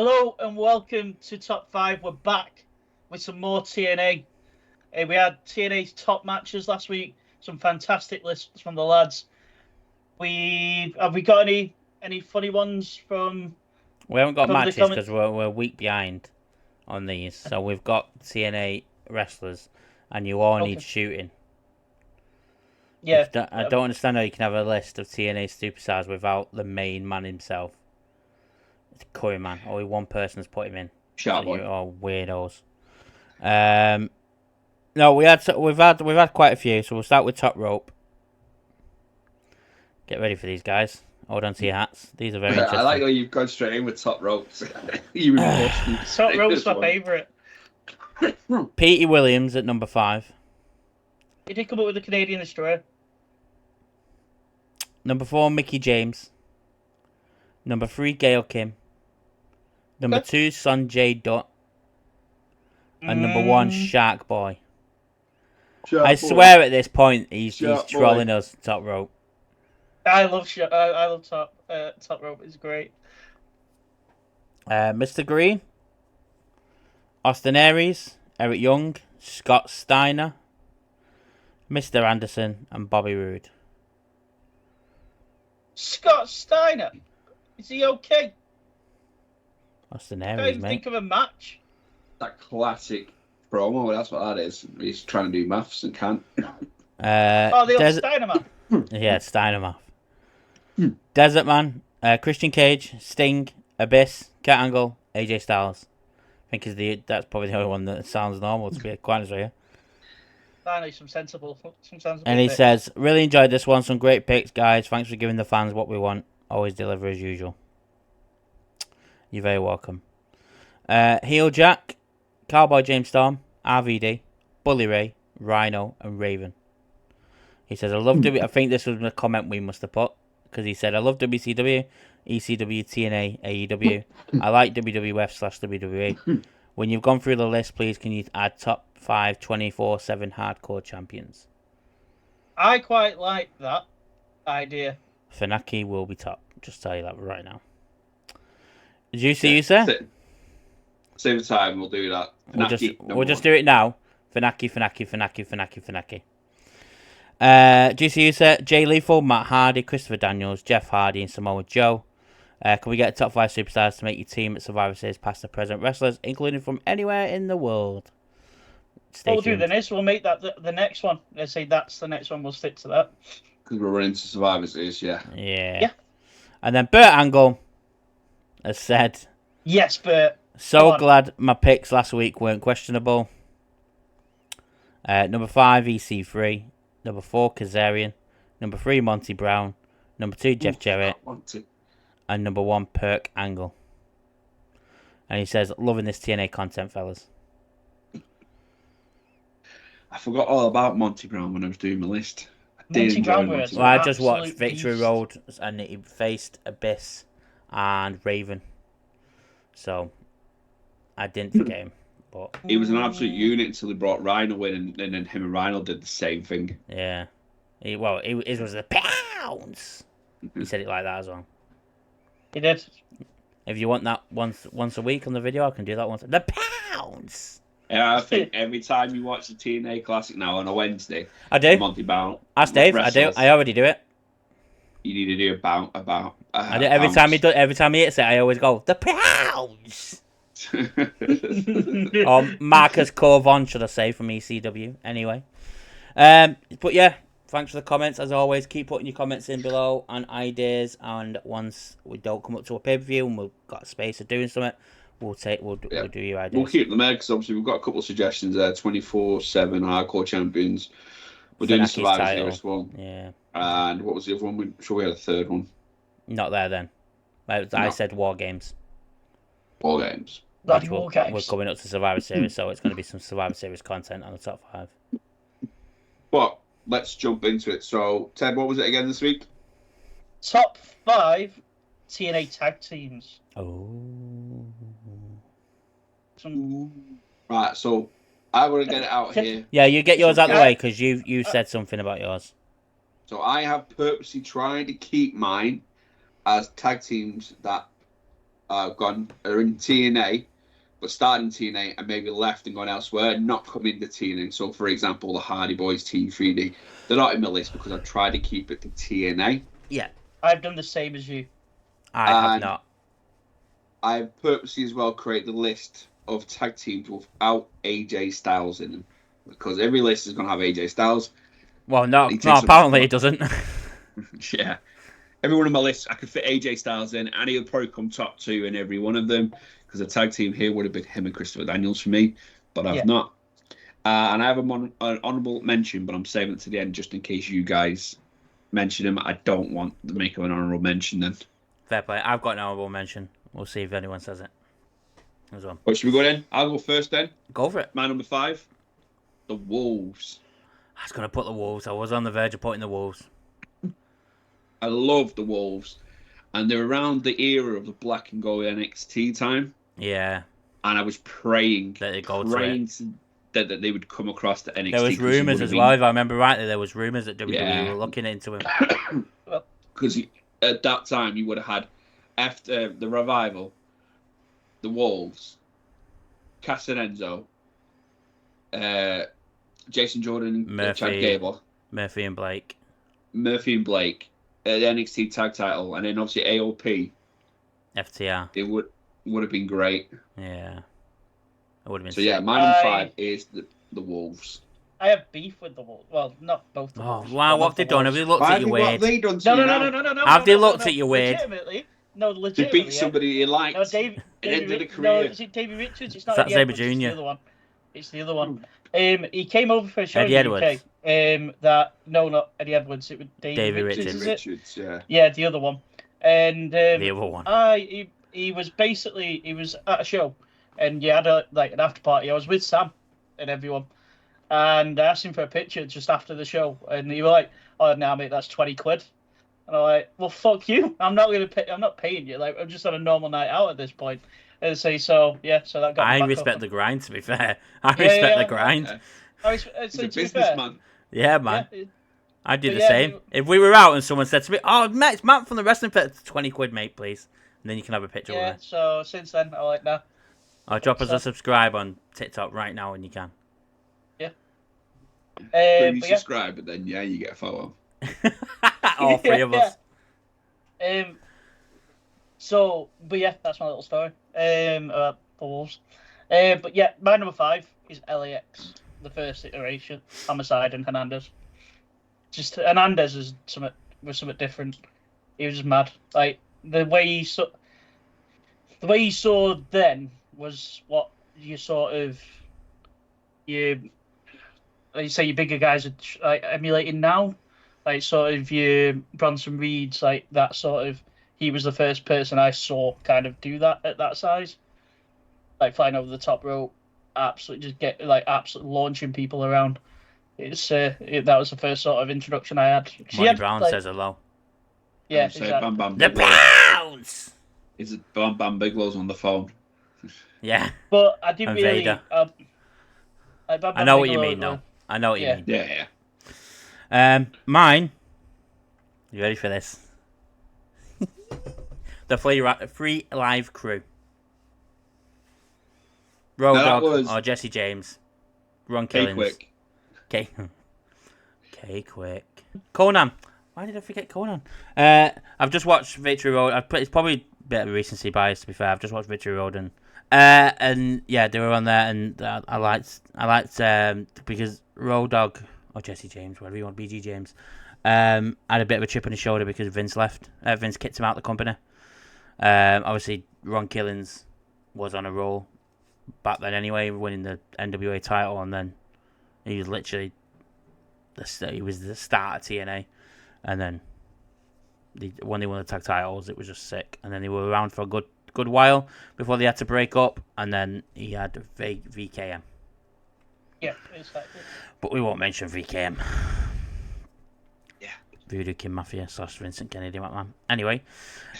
Hello and welcome to Top 5. We're back with some more TNA. We had TNA's top matches last week. Some fantastic lists from the lads. Have we got any funny ones from? We haven't got from the matches because we're a week behind on these. So we've got TNA wrestlers, and you all need shooting. Yeah. I don't understand how you can have a list of TNA superstars without the main man himself. It's Curry Man. Only one person has put him in. Sharp so boy. You're all weirdos. No, we've had quite a few. So we'll start with top rope. Get ready for these guys. Hold on to your hats. These are very interesting. I like how you've gone straight in with top ropes. Top rope's my favourite. Petey Williams at number 5. He did come up with the Canadian Destroyer. Number 4, Mickey James. Number 3, Gail Kim. Number 2, Sonjay Dutt. And number 1, Shark Boy. I swear at this point he's trolling us, top rope. I love top rope. It's great. Mr. Green. Austin Aries. Eric Young. Scott Steiner. Mr. Anderson and Bobby Roode. Scott Steiner. Is he okay? Austin Can't Aries, even mate. think of a match. That classic promo, that's what that is. He's trying to do maths and can't. The old Steiner man. Yeah, Steiner math. Desert Man. Christian Cage. Sting. Abyss. Kurt Angle. AJ Styles. I think that's probably the only one that sounds normal, to be quite honest with you. Finally, some sensible. And he says, really enjoyed this one. Some great picks, guys. Thanks for giving the fans what we want. Always deliver as usual. You're very welcome. Heel Jack, Cowboy James Storm, RVD, Bully Ray, Rhino, and Raven. He says, I love I think this was a comment we must have put, because he said, I love WCW, ECW, TNA, AEW. I like WWF/WWE. When you've gone through the list, please can you add top 5 24/7 hardcore champions? I quite like that idea. Funaki will be top. Just tell you that right now. Did you see you say? Same time, we'll do that. We'll just do it now. Funaki. GC User, Jay Lethal, Matt Hardy, Christopher Daniels, Jeff Hardy, and Samoa Joe. Can we get top 5 superstars to make your team at Survivor Series past the present wrestlers, including from anywhere in the world? We'll do the next. We'll make that the next one. Let's say that's the next one. We'll stick to that. Because we're running to Survivor Series, yeah. And then Burt Angle has said, yes, Burt. So glad my picks last week weren't questionable. Number 5, EC3. Number 4, Kazarian. Number 3, Monty Brown. Number 2, Jeff Jarrett. And number 1, Perk Angle. And he says, loving this TNA content, fellas. I forgot all about Monty Brown when I was doing my list. I just watched Victory Road and he faced Abyss and Raven. So, I didn't forget him. But he was an absolute unit until he brought Rhino in, and then him and Rhino did the same thing. Yeah. It was the pounds. He said it like that as well. He did. If you want that once a week on the video, I can do that once. The pounds! Yeah, I think every time you watch the TNA Classic now on a Wednesday, I do. Monty Brown. Ask Dave. I do. I already do it. You need to do about. I do. Every time he hits it, I always go the pounds. Or Marcus Corvon, should I say, from ECW. Anyway, but yeah, thanks for the comments as always. Keep putting your comments in below and ideas. And once we don't come up to a pay-per-view and we've got space of doing something, we'll do your ideas. We'll keep them there because obviously we've got a couple of suggestions there. 24/7 hardcore champions. We're doing the Survivor Series one. Yeah. And what was the other one? I'm sure we had a third one. Not there then. I said War Games. War Games. We're coming up to Survivor Series, so it's going to be some Survivor Series content on the top 5. But let's jump into it. So, Ted, what was it again this week? Top 5 TNA Tag Teams. Oh. Right, so I want to get it out here. Yeah, you get yours out the way because you said something about yours. So I have purposely tried to keep mine as tag teams that are in TNA, but started in TNA and maybe left and gone elsewhere, not come into TNA. So, for example, the Hardy Boys, Team 3D, they're not in my list because I've tried to keep it to TNA. Yeah. I've done the same as you. I have not. I've purposely as well created the list of tag teams without AJ Styles in them because every list is going to have AJ Styles. Well, no, apparently it doesn't. Yeah. Every one of my lists, I could fit AJ Styles in, and he would probably come top 2 in every one of them because the tag team here would have been him and Christopher Daniels for me, but I've not. And I have an honourable mention, but I'm saving it to the end just in case you guys mention him. I don't want to make him an honourable mention then. Fair play. I've got an honourable mention. We'll see if anyone says it as well. What should we go then? I'll go first then. Go for it. My number 5, the Wolves. I was going to put the Wolves. I was on the verge of putting the Wolves. I love the Wolves, and they're around the era of the black and gold NXT time. Yeah. And I was praying that they would come across the NXT. There was rumours as well, if I remember rightly. There was rumours that WWE were looking into him. Because at that time, you would have had, after the Revival, the Wolves, Castanenzo, Jason Jordan, Chad Gable, Murphy and Blake, the NXT tag title, and then obviously AOP, FTR. It would have been great. Yeah, it would have been. So yeah, my number 5 is the Wolves. I have beef with the Wolves. Well, not both the Wolves. Wow, what have they done? Have they looked at you weird? No. Have they looked at you weird? Legitimately. They beat somebody you liked. No, Davey is it Davey Richards? It's not Zack Sabre Jr. It's the other one. It's the other one. He came over for a show Eddie in the Edwards. UK. Not Eddie Edwards. It was Davey Richards. Yeah, the other one. And the other one. He was at a show, and you had an after party. I was with Sam and everyone, and I asked him for a picture just after the show, and he was like, "Oh, no, mate, that's 20 quid." And I'm like, "Well, fuck you. I'm not paying you. Like, I'm just on a normal night out at this point." And so that got. I respect the grind. To be fair, I respect the grind. He's a businessman. Yeah, man. Yeah, I'd do the same. If we were out and someone said to me, "Oh, mate, it's Matt from the Wrestling Fit. 20 quid, mate, please," and then you can have a picture with me. So since then, I like that. I'll drop us a subscribe on TikTok right now when you can. Yeah. You subscribe, but then you get a photo. All 3 of us. That's my little story. About the Wolves. But yeah, my number 5 is LAX, the first iteration, Homicide and Hernandez. Just Hernandez was something different. He was just mad. Like the way he saw then was what you sort of like you say your bigger guys are like emulating now. Like sort of your Bronson Reeds, like that sort of. He was the first person I saw kind of do that at that size, like flying over the top rope, absolutely launching people around. That was the first sort of introduction I had. Monty Brown says hello. Yeah, exactly. Bam Bam the Browns. Is it Bam Bam Bigelow's on the phone? Yeah. But I didn't really. Vader. I know what you mean, though. I know what you mean. Yeah. Mine. You ready for this? The Free Live Crew. Road Dogg or Jesse James. Ron Killings. K-Quick. Conan. Why did I forget Conan? I've just watched Victory Road. It's probably a bit of recency bias, to be fair. I've just watched Victory Road and yeah, they were on there, and I liked because Road Dogg or Jesse James, whatever you want, BG James, had a bit of a chip on his shoulder because Vince left. Vince kicked him out of the company. Obviously, Ron Killings was on a roll back then anyway, winning the NWA title, and then he was literally the start of TNA, and then when they won the tag titles, it was just sick. And then they were around for a good while before they had to break up, and then he had VKM. Yeah, exactly. But we won't mention VKM. Yeah. Voodoo King Mafia / Vincent Kennedy McMahon. Anyway,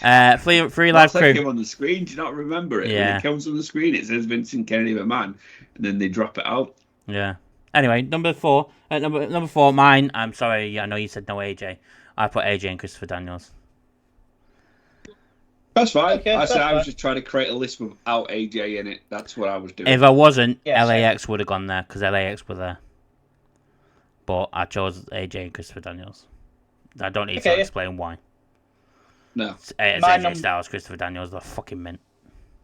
Free Live Crew. Like him on the screen. Do you not remember it? Yeah. When it comes on the screen, it says Vincent Kennedy McMahon, and then they drop it out. Yeah. Anyway, number 4. Number 4, mine. I'm sorry, I know you said no AJ. I put AJ and Christopher Daniels. That's fine. Okay, I that's said I was fine. just trying to create a list without AJ in it. That's what I was doing. If I wasn't, Yeah, same. LAX would have gone there because LAX were there. But I chose AJ and Christopher Daniels. I don't need to Okay. explain why. No. It's My AJ Styles, Christopher Daniels, they're fucking mint.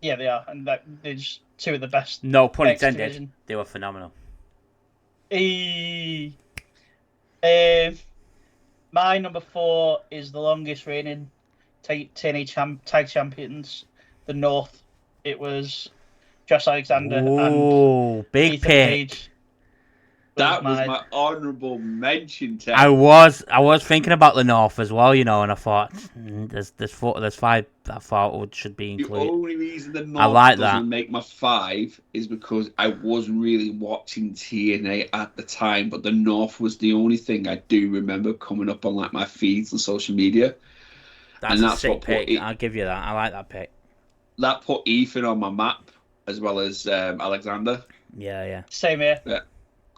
Yeah, they are, and they're just two of the best. No pun X intended. division. They were phenomenal. My number 4 is the longest reigning TNA tag champions, the North. It was Josh Alexander and Big Ethan pick. Page. That was my honourable mention, Ted. I was thinking about the North as well, and I thought there's 5 that I thought should be The included. only reason the North I like doesn't that. make my 5 is because I wasn't really watching TNA at the time, but the North was the only thing I do remember coming up on like my feeds on social media. That's a sick pick. I'll give you that. I like that pick. That put Ethan on my map as well as Alexander. Yeah. Same here. Yeah.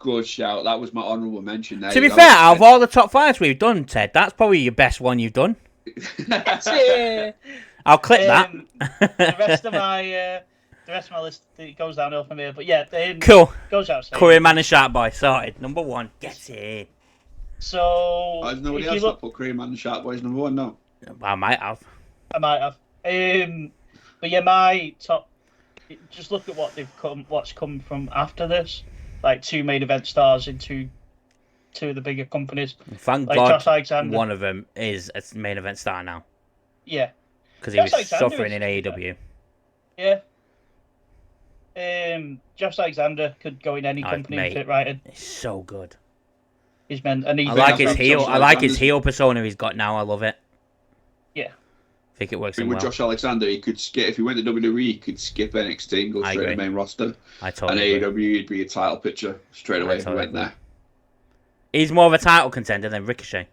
Good shout. That was my honourable mention there. To be fair, out of all the top 5s we've done, Ted, that's probably your best one you've done. I'll clip that. The rest of my list it goes downhill from here, but yeah, cool. Goes out. Korean Man and Shark Boy sorted. Number 1, get it. So there's nobody else that put Korean Man and Shark Boy as number 1. No, I might have. But yeah, my top. Just look at what's come from after this, like 2 main event stars in two of the bigger companies. Thank God, one of them is a main event star now. Yeah, because he was suffering in AEW. Yeah. Josh Alexander could go in any company and fit right in. He's so good. He's meant, and I like his heel. I like his heel persona he's got now. I love it. Yeah. I think it works with Josh Alexander, he could skip. If he went to WWE, he could skip NXT and go straight to the main roster. I totally agree. And AEW, he'd be a title picture straight away if he went there. He's more of a title contender than Ricochet.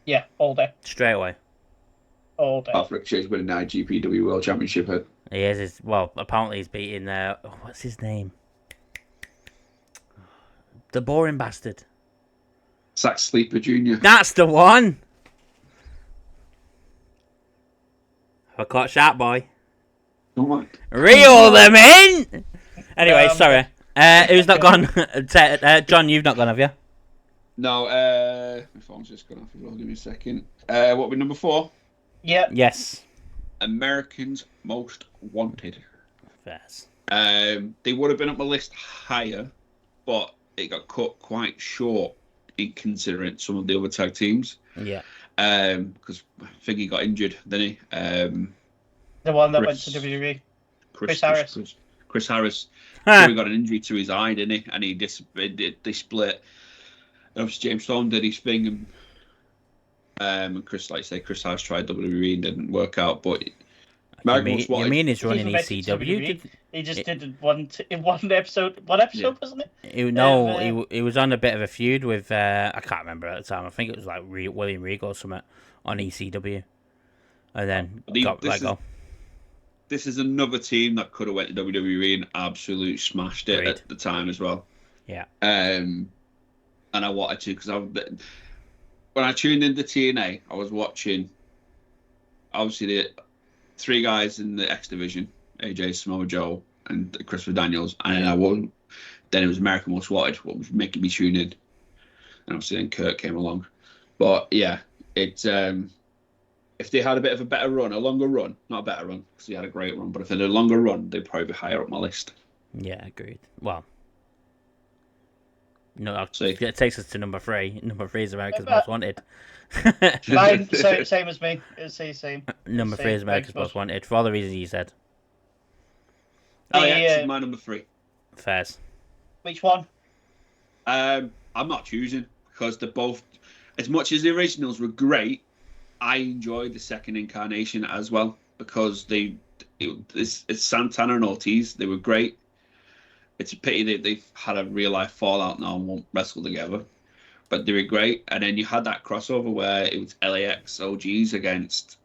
Yeah, all day. Straight away. All day. After Ricochet's winning the IGPW World Championship. He is. Well, apparently he's beating. What's his name? The boring bastard. Zack Sleeper Jr. That's the one. I caught Shark Boy. Reel them in. Anyway, sorry. Who's not gone? John, you've not gone, have you? No. My phone's just gone off as well. Give me a second. What were number 4? Yeah. Yes. Americans Most Wanted. Yes. They would have been up my list higher, but it got cut quite short in considering some of the other tag teams. Yeah. Because I think he got injured, didn't he? The one that went to WWE. Chris Harris. Chris Harris. So he got an injury to his eye, didn't he? And they split. And obviously James Storm did his thing, and Chris, like I say, Chris Harris tried WWE and didn't work out. But you mean he's running ECW? He just did one episode. One episode, wasn't it? He was on a bit of a feud with I can't remember at the time. I think it was like William Regal or something on ECW, and then got let go. This is another team that could have went to WWE and absolutely smashed it at the time as well. Yeah. And I wanted to because when I tuned into TNA, I was watching obviously the 3 guys in the X division, AJ, Samoa Joe, and Christopher Daniels, and then it was American Most Wanted, what was making me tune in, and obviously then Kurt came along. But yeah, it's if they had a bit of a better run, a longer run, not a better run, because they had a great run, but if they had a longer run, they'd probably be higher up my list. Yeah, agreed. Well, no, it takes us to number 3. Number 3 is America's Most Wanted. Mine, same as me. It's the same. Number 3 is America's Most Wanted, for all the reasons you said. LAX is my number 3. Fairs. Which one? I'm not choosing, because they're both, as much as the originals were great, I enjoyed the second incarnation as well, because it's Santana and Ortiz. They were great. It's a pity that they've had a real life fallout now and won't wrestle together, but they were great. And then you had that crossover where it was LAX OGs against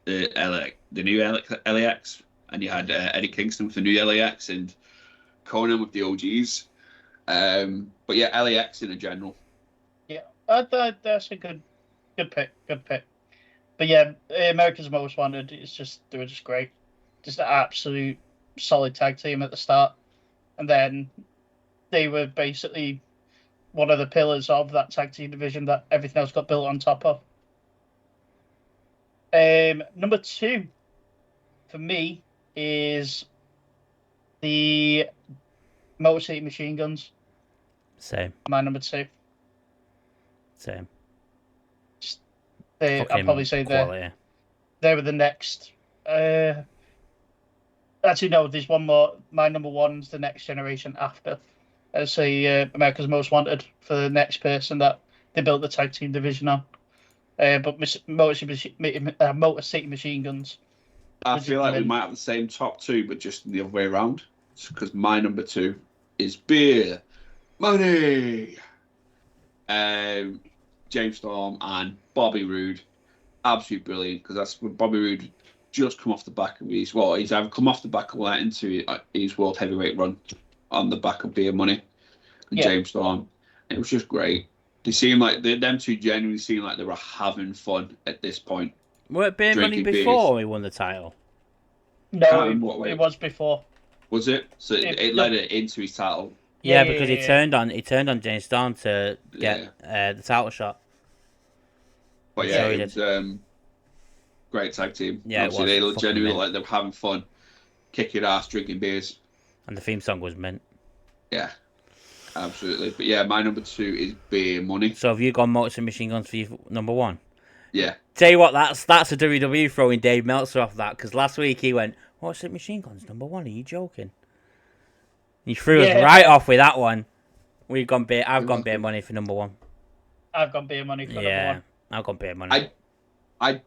the new LAX, and you had Eddie Kingston with the new LAX and Conan with the OGs. But yeah, LAX in a general. Yeah, that's a good pick. Good pick. But yeah, America's Most Wanted. They were just great, just an absolute solid tag team at the start, and then they were basically one of the pillars of that tag team division that everything else got built on top of. Number 2 for me is the Motor City Machine Guns. Same. My number 2. Same. I'd probably say quality. They were the next. Actually, no, there's one more. My number 1's the next generation after. I'd say America's Most Wanted for the next person that they built the tag team division on. But Motor City Machine Guns. I feel like we might have the same top 2, but just the other way around. Because my number 2 is Beer Money. James Storm and Bobby Roode, absolutely brilliant. Because that's when Bobby Roode just come off the back of he's either come off the back or went into his world heavyweight run on the back of Beer Money and James Storm. It was just great. They seemed like them two genuinely seemed like they were having fun at this point. Were it Beer Money before he won the title? No, it was before. Was it? So it led it into his title. Yeah, because he turned on James Storm to get the title shot. But yeah, it was great tag team. Yeah, obviously, they genuinely looked like they were having fun, kicking ass, drinking beers. And the theme song was mint. Yeah, absolutely. But yeah, my number 2 is Beer Money. So have you gone Motor City Machine Guns for your number 1? Yeah. Tell you what, that's a WWE throwing Dave Meltzer off that, because last week he went, Motor City Machine Guns number 1? Are you joking? He threw us right off with that one. I've gone Beer Money for number 1. I've gone Beer Money for number 1. I've gone Beer Money. I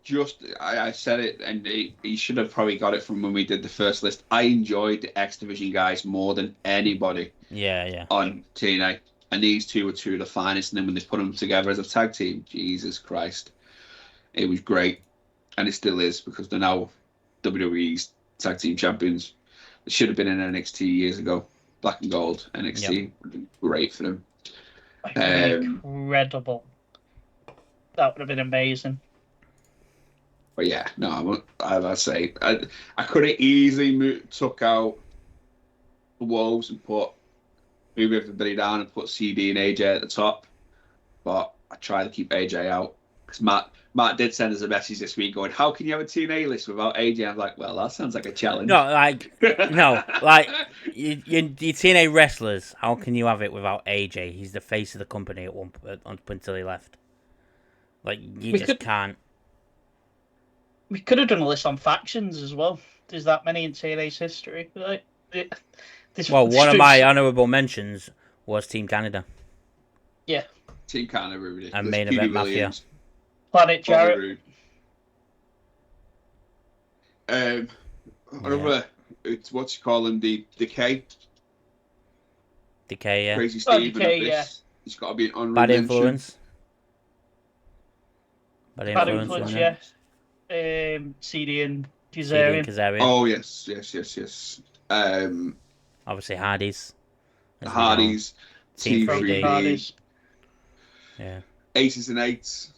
said it, and he should have probably got it from when we did the first list. I enjoyed the X Division guys more than anybody. Yeah. On TNA, and these two were two of the finest. And then when they put them together as a tag team, Jesus Christ, it was great, and it still is because they're now WWE's tag team champions. It should have been in NXT years ago. Black and Gold NXT would have been great for them. Incredible. That would have been amazing. But yeah, no, I'd say I could have easily took out the Wolves and move everybody down and put CD and AJ at the top. But I tried to keep AJ out because Matt did send us a message this week going, "How can you have a TNA list without AJ?" I'm like, well, that sounds like a challenge. No, your TNA wrestlers. How can you have it without AJ? He's the face of the company up until he left. Like you can't. We could have done a list on factions as well. There's that many in TNA's history. One of my honourable mentions was Team Canada. Yeah. Team Canada were ridiculous. And Main Event Mafia. Planet Jarrett. Another, it's what you call him, the Decay. Decay, yeah. Crazy Steve. Decay, It's got to be an honorable Bad mention. Influence. Bad Influence, yeah. CD and Kazarian. Oh, yes. Obviously, Hardys. The Hardys. Team 3D. Hardys. Yeah. Aces and Eights.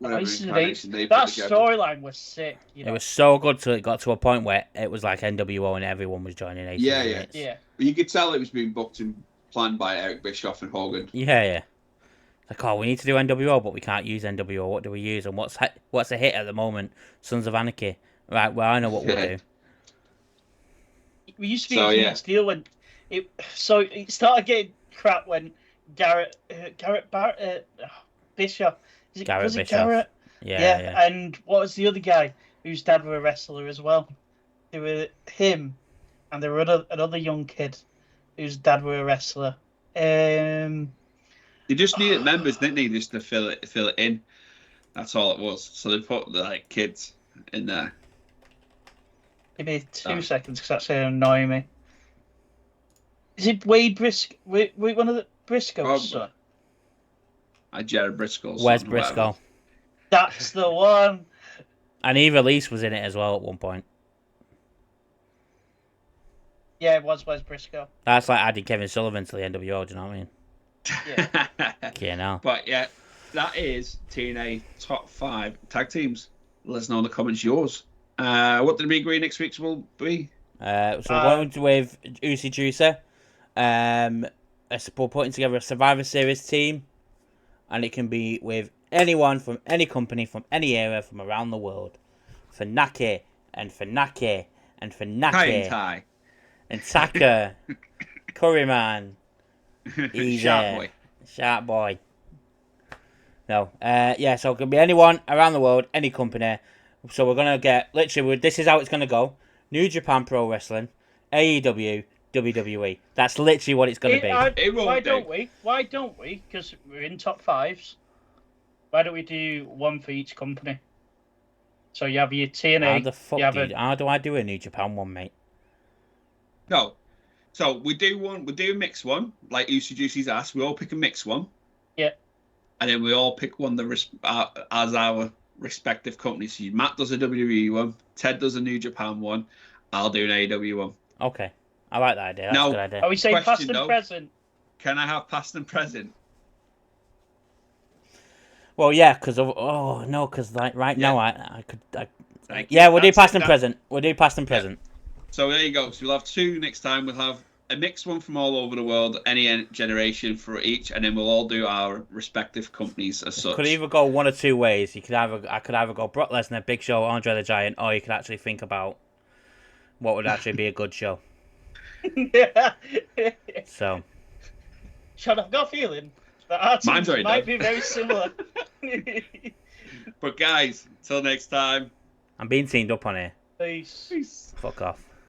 Aces and Eights. That storyline was sick. It was so good till it got to a point where it was like NWO and everyone was joining Aces and Eights. Yeah. But you could tell it was being booked and planned by Eric Bischoff and Hogan. Yeah. Like, we need to do NWO, but we can't use NWO. What do we use? And what's a hit at the moment? Sons of Anarchy. Right, well, I know what we'll do. We used to be a huge deal when it started getting crap when Garrett Bischoff. Was it Garrett? Yeah. And what was the other guy whose dad was a wrestler as well? There were him, and there were another young kid whose dad was a wrestler. They just needed members, didn't they, just to fill it in. That's all it was. So they put the kids in there. Give me 2 seconds because that's annoying me. Is it Wade Briscoe? Wait, one of the Briscoes, son? Jared Briscoe. Wes Briscoe. That's the one. And Eva Elise was in it as well at one point. Yeah, it was Wes Briscoe. That's like adding Kevin Sullivan to the NWO, do you know what I mean? Yeah. Okay, now. But yeah, that is TNA top 5 tag teams. Let us know in the comments yours. What did we agree next week's will be? So we're going with Usi Juicer. We're putting together a Survivor Series team, and it can be with anyone from any company from any era from around the world. For Nake and for Nake and for Nake Kai and Taka, Curryman, Easy, Sharp Boy. No, so it can be anyone around the world, any company. So we're gonna get literally. This is how it's gonna go: New Japan Pro Wrestling, AEW, WWE. That's literally what it's gonna be. Why don't we? Why don't we? Because we're in top 5s. Why don't we do one for each company? So you have your TNA. How the fuck, dude? How do I do a New Japan one, mate? No. So we do a mixed one, like Usi Juicy's ass. We all pick a mixed one. Yeah. And then we all pick one as our respective companies. So Matt does a WWE one, Ted does a New Japan one, I'll do an AEW one. Okay. I like that idea. That's a good idea. Are we saying past and present? Can I have past and present? Well, yeah, because right now I could. Yeah, we'll do past and present. We'll do past and present. So there you go. So we'll have 2 next time. We'll have a mixed one from all over the world, any generation for each, and then we'll all do our respective companies as such. Could either go one or two ways. I could either go Brock Lesnar, Big Show, Andre the Giant, or you could actually think about what would actually be a good show. So, Sean, I've got a feeling that our teams might be very similar. But guys, till next time. I'm being teamed up on here. Peace. Fuck off.